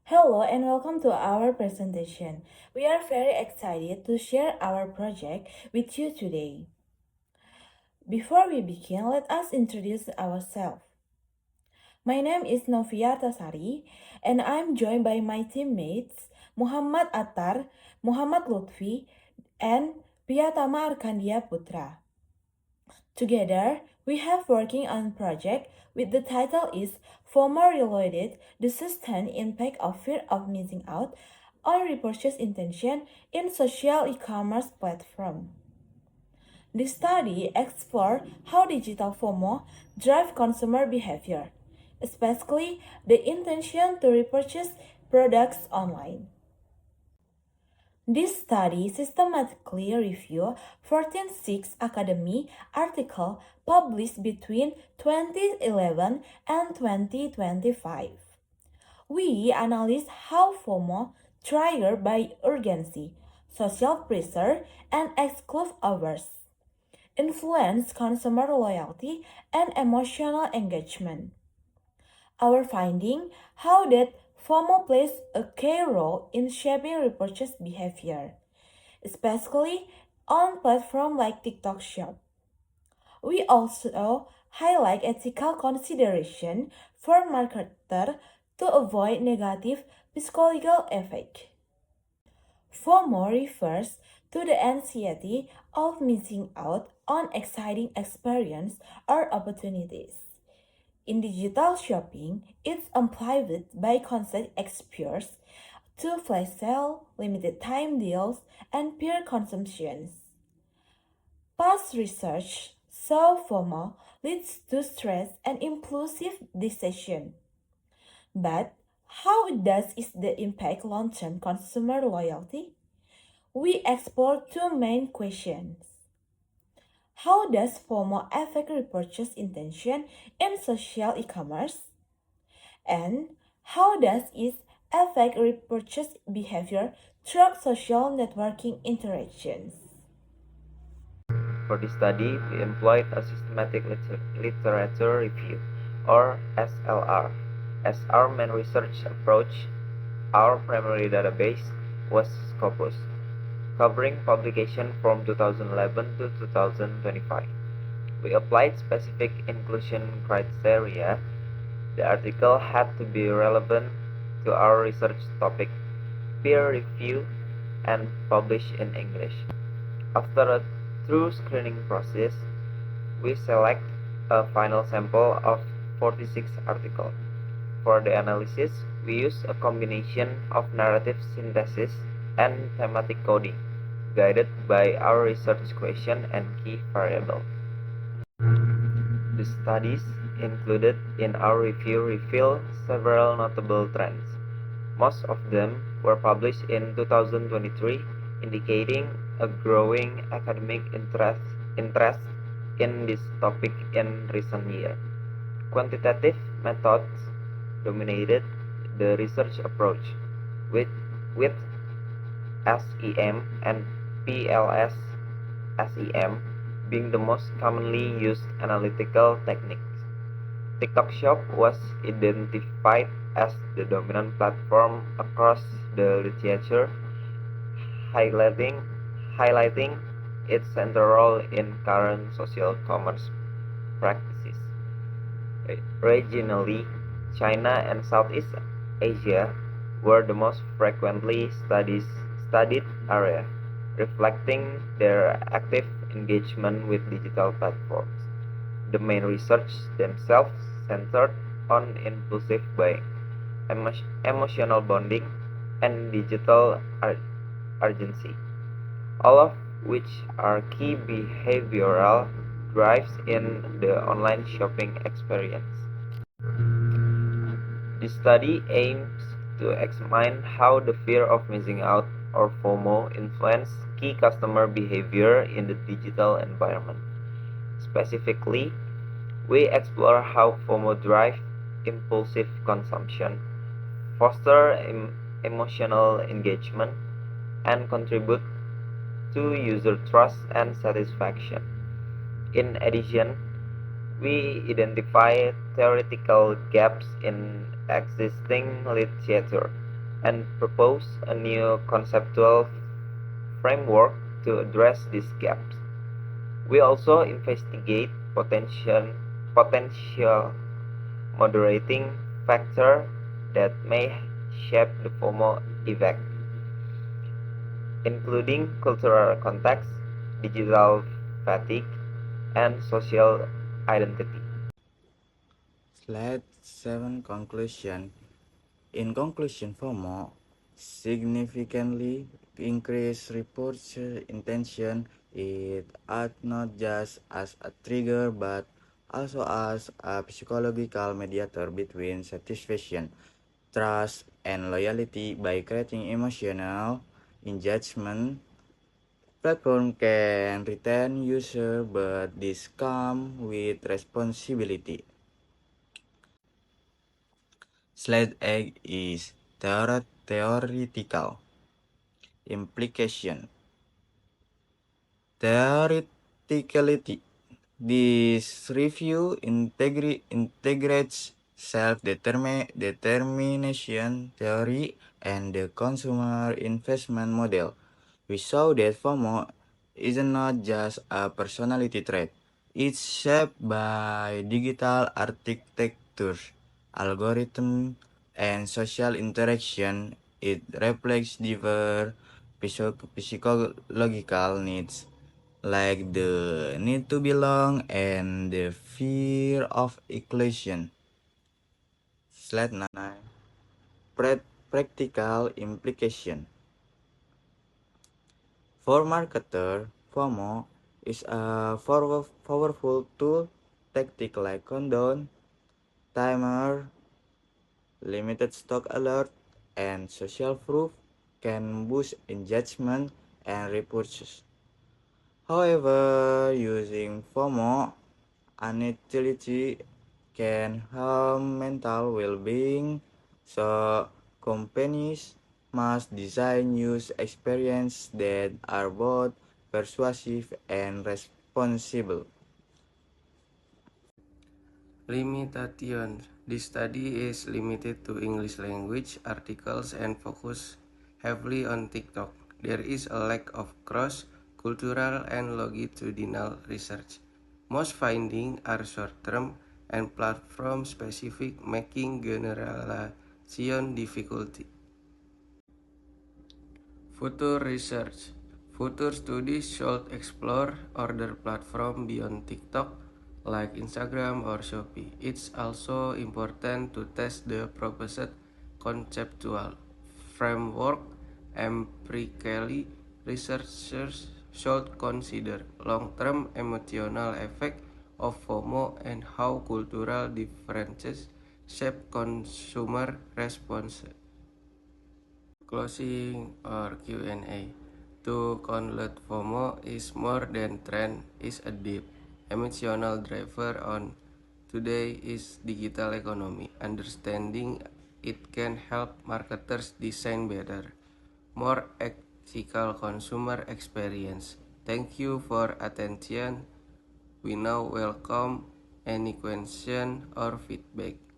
Hello and welcome to our presentation. We are very excited to share our project with you today. Before we begin, let us introduce ourselves. My name is Novia Tasari and I'm joined by my teammates Muhammad Attar, Muhammad Lutfi, and Priyatama Arkandia Putra. Together, we have working on project with the title is FOMO Reloaded, the sustained impact of fear of missing out on repurchase intention in social e-commerce platform. The study explored how digital FOMO drive consumer behavior, especially the intention to repurchase products online. This study systematically reviewed 14 academy articles published between 2011 and 2025. We analyzed how FOMO, triggered by urgency, social pressure, and exclusive hours, influence consumer loyalty and emotional engagement. Our finding how that FOMO plays a key role in shaping repurchase behavior, especially on platforms like TikTok Shop. We also highlight ethical consideration for marketers to avoid negative psychological effect. FOMO refers to the anxiety of missing out on exciting experience or opportunities. In digital shopping, it's amplified by constant exposure to flash sale, limited time deals, and peer consumptions. Past research saw FOMO leads to stress and impulsive decision. But how does it impact long-term consumer loyalty? We explore two main questions. How does FOMO affect repurchase intention in social e-commerce? And how does it affect repurchase behavior through social networking interactions? For this study, we employed a systematic literature review, or SLR. As our main research approach, our primary database was Scopus, covering publication from 2011 to 2025. We applied specific inclusion criteria. The article had to be relevant to our research topic, peer review, and published in English. After a through screening process, we select a final sample of 46 articles. For the analysis, we use a combination of narrative synthesis and thematic coding, guided by our research question and key variable. The studies included in our review reveal several notable trends. Most of them were published in 2023, indicating a growing academic interest in this topic in recent years. Quantitative methods dominated the research approach, with SEM and PLS-SEM being the most commonly used analytical techniques. TikTok Shop was identified as the dominant platform across the literature, highlighting its central role in current social commerce practices. Regionally, China and Southeast Asia were the most frequently studied area, reflecting their active engagement with digital platforms. The main research themselves centered on impulsive buying, emotional bonding, and digital urgency, all of which are key behavioral drives in the online shopping experience. This study aims to examine how the fear of missing out, or FOMO, influence key customer behavior in the digital environment. Specifically, we explore how FOMO drives impulsive consumption, foster emotional engagement, and contribute to user trust and satisfaction. In addition, we identify theoretical gaps in existing literature, and propose a new conceptual framework to address these gaps. We also investigate potential moderating factors that may shape the FOMO effect, including cultural context, digital fatigue, and social identity. Slide 7 conclusion. In conclusion, FOMO significantly increased research intention. It acts not just as a trigger but also as a psychological mediator between satisfaction, trust, and loyalty by creating emotional engagement. Platform can retain user, but this comes with responsibility. Slide 8 is theoretical implication. Theoretically, this review integrates self-determination theory and the consumer investment model. We saw that FOMO is not just a personality trait. It's shaped by digital architectures, algorithms, and social interaction. It reflects diverse psychological needs like the need to belong and the fear of exclusion. Slide 9. Practical implication. For marketer, FOMO is a powerful tool. Tactic like countdown, timer, limited stock alert, and social proof can boost engagement and repurchase. However, using FOMO unintelligently can harm mental well-being, so companies must design user experiences that are both persuasive and responsible. Limitation. This study is limited to English language articles and focus heavily on TikTok. There is a lack of cross-cultural and longitudinal research. Most findings are short-term and platform-specific, making generalization difficult. Future research. Future studies should explore other platforms beyond TikTok, like Instagram or Shopee. It's also important to test the proposed conceptual framework. Empirically, researchers should consider long-term emotional effect of FOMO and how cultural differences shape consumer responses. Closing or Q&A. To conclude, FOMO is more than trend, is a deep emotional driver on today is digital economy. Understanding it can help marketers design better, more ethical consumer experience. Thank you for attention. We now welcome any question or feedback.